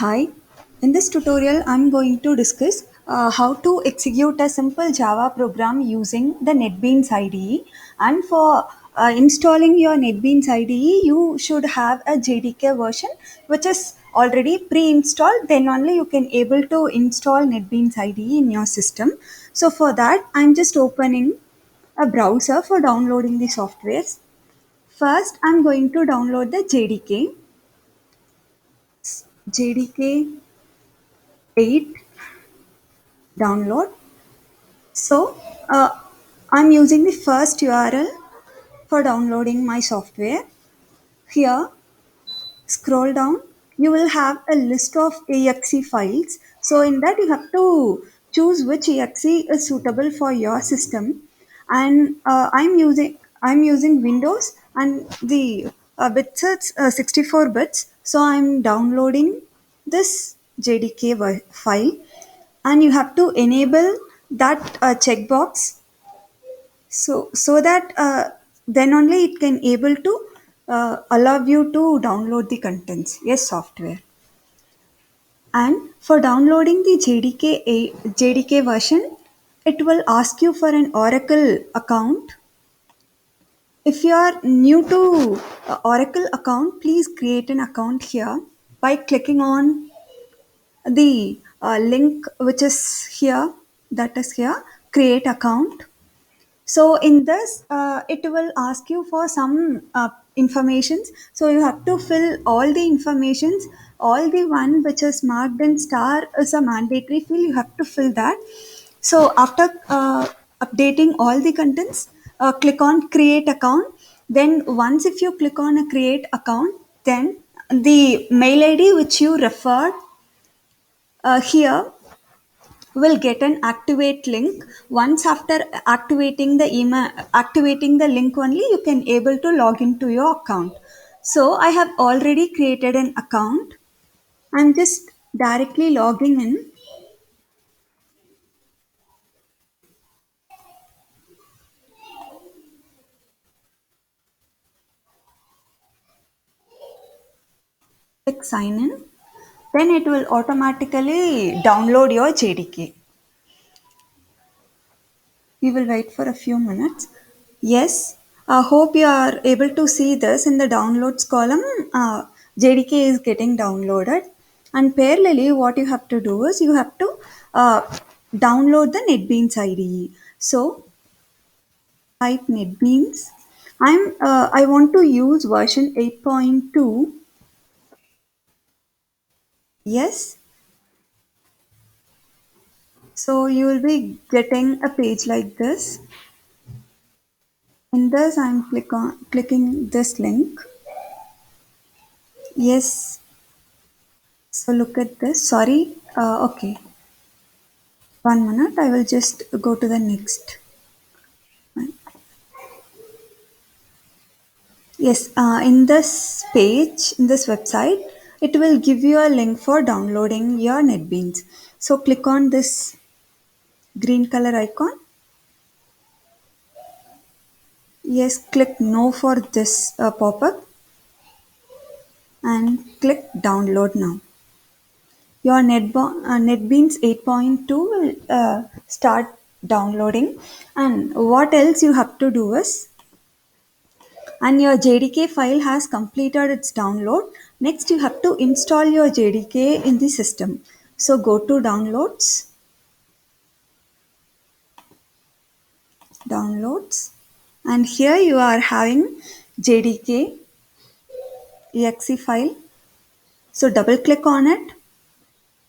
Hi, in this tutorial I'm going to discuss how to execute a simple Java program using the NetBeans IDE. And for installing your NetBeans IDE, you should have a JDK version which is already pre-installed. Then only you can able to install NetBeans IDE in your system. So for that, I'm just opening a browser for downloading the softwares. First, I'm going to download the JDK 8 download. So I'm using the first URL for downloading my software. Here, scroll down. You will have a list of exe files. So in that you have to choose which exe is suitable for your system. And I'm using Windows and the bits is 64 bits. So I'm downloading this JDK file, and you have to enable that checkbox, so that then only it can able to allow you to download the contents, yes, software. And for downloading the JDK version, it will ask you for an Oracle account. If you are new to Oracle account, please create an account here by clicking on the link which is here, that is here, create account. So in this, it will ask you for some informations. So you have to fill all the informations. All the one which is marked in star is a mandatory fill. You have to fill that. So after updating all the contents, click on create account. Then once if you click on a create account, then the mail ID which you referred here will get an activate link. Once after activating the email, activating the link only, you can able to log into your account. So I have already created an account. I'm just directly logging in. Click sign in. Then it will automatically download your JDK. We will wait for a few minutes. Yes, I hope you are able to see this in the downloads column. JDK is getting downloaded, and parallelly, what you have to do is you have to uh, download the NetBeans IDE. So type NetBeans. I want to use version 8.2. Yes, so you will be getting a page like this. In this, I'm clicking this link. Yes, so look at this. Sorry. Okay. 1 minute. I will just go to the next one. Yes. In this page, in this website, it will give you a link for downloading your NetBeans. So click on this green color icon. Yes. Click no for this pop-up and click download now. Your NetBeans 8.2 will start downloading. And what else you have to do is, and your JDK file has completed its download. Next, you have to install your JDK in the system. So go to downloads, downloads, and here you are having JDK exe file. So double click on it,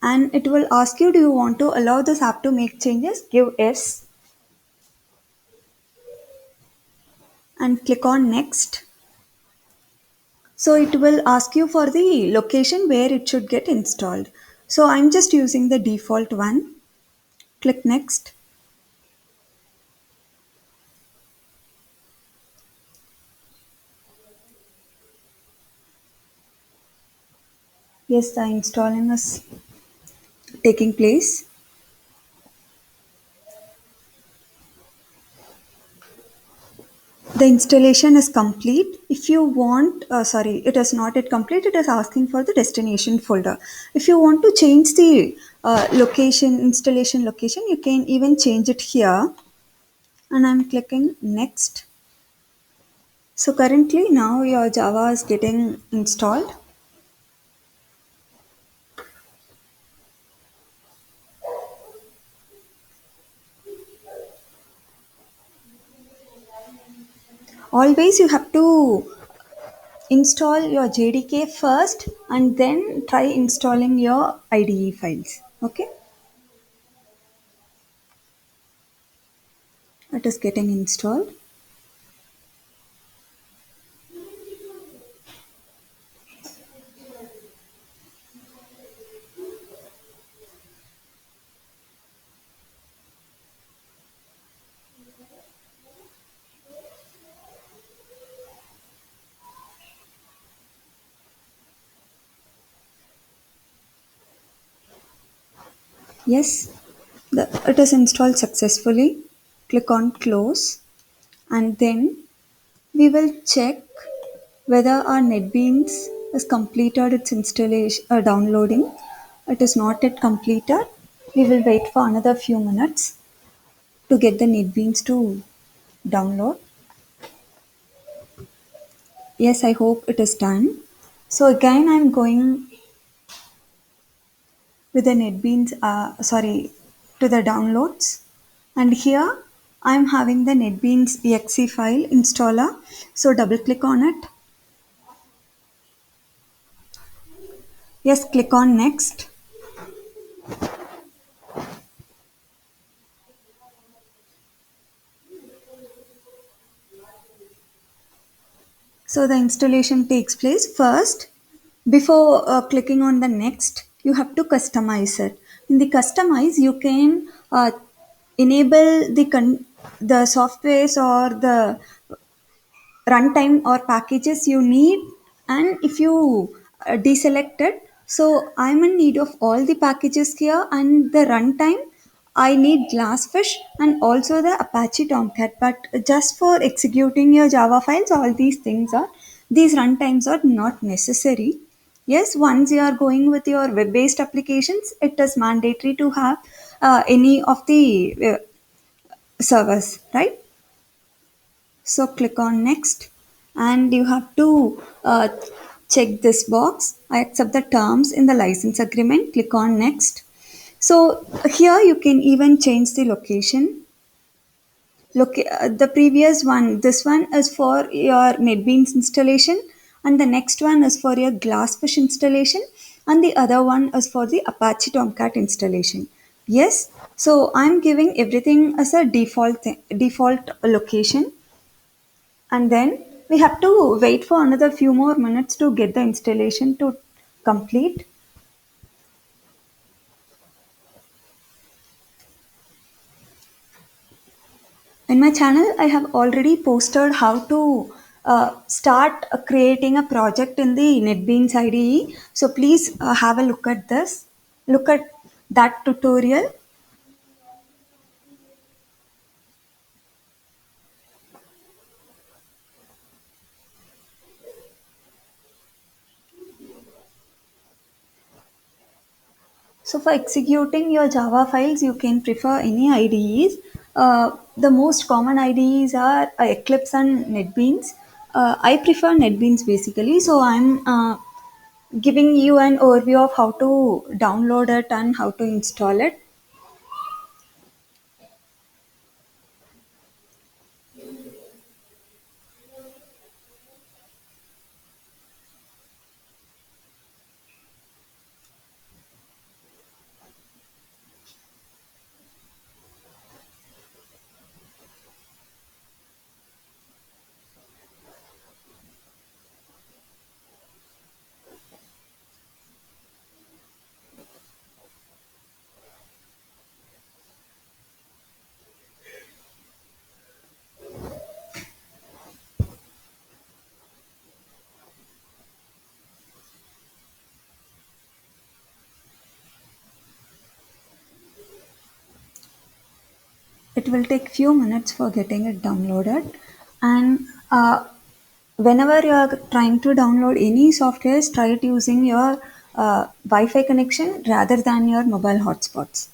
and it will ask you, do you want to allow this app to make changes? Give yes, and click on next. So it will ask you for the location where it should get installed. So I'm just using the default one. Click next. Yes, the installing is taking place. The installation is complete. If you want, sorry, it is not yet complete, it is asking for the destination folder. If you want to change the location, installation location, you can even change it here. And I'm clicking next. So currently now your Java is getting installed. Always you have to install your JDK first and then try installing your IDE files. Okay, it is getting installed. Yes, it is installed successfully. Click on close and then we will check whether our NetBeans has completed its installation downloading. It is not yet completed. We will wait for another few minutes to get the NetBeans to download. Yes, I hope it is done. So again, I'm going with the NetBeans, to the downloads. And here I'm having the NetBeans exe file installer. So double click on it. Yes, click on next. So the installation takes place first. Before clicking on the next, you have to customize it. In the customize, you can enable the softwares or the runtime or packages you need. And if you deselect it, so I'm in need of all the packages here and the runtime. I need Glassfish and also the Apache Tomcat, but just for executing your Java files, all these runtimes are not necessary. Yes, once you are going with your web based applications, it is mandatory to have any of the servers, right? So click on next and you have to check this box. I accept the terms in the license agreement. Click on next. So here you can even change the location. Look, the previous one, this one is for your NetBeans installation, and the next one is for your Glassfish installation, and the other one is for the Apache Tomcat installation. Yes, so I'm giving everything as a default location, and then we have to wait for another few more minutes to get the installation to complete. In my channel I have already posted how to start creating a project in the NetBeans IDE, so please have a look at that tutorial. So for executing your Java files, you can prefer any IDEs. The most common IDEs are Eclipse and NetBeans. I prefer NetBeans basically, so I'm giving you an overview of how to download it and how to install it. It will take few minutes for getting it downloaded. And whenever you are trying to download any software, try it using your Wi-Fi connection rather than your mobile hotspots.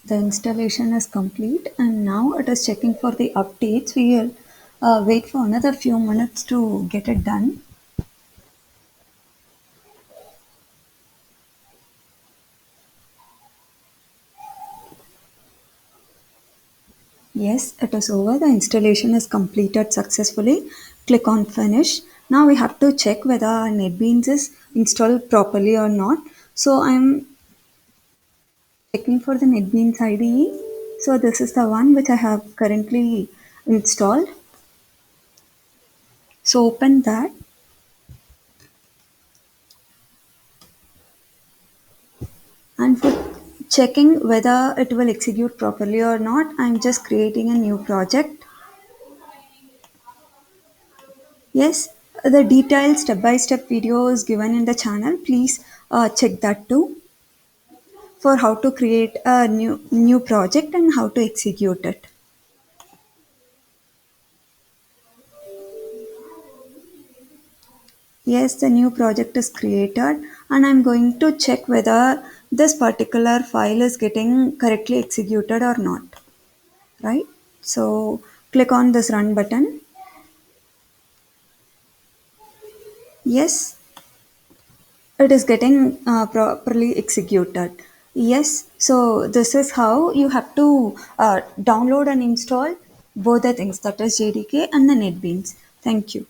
The installation is complete and now it is checking for the updates. We will wait for another few minutes to get it done. Yes, it is over. The installation is completed successfully. Click on finish. Now we have to check whether NetBeans is installed properly or not. So I'm checking for the NetBeans IDE. So this is the one which I have currently installed. So open that, and for checking whether it will execute properly or not, I'm just creating a new project. Yes, the detailed step-by-step video is given in the channel. Please check that too for how to create a new project and how to execute it. Yes, the new project is created and I'm going to check whether this particular file is getting correctly executed or not, right? So click on this run button. Yes, it is getting properly executed. Yes, so this is how you have to download and install both the things, that is JDK and the NetBeans. Thank you.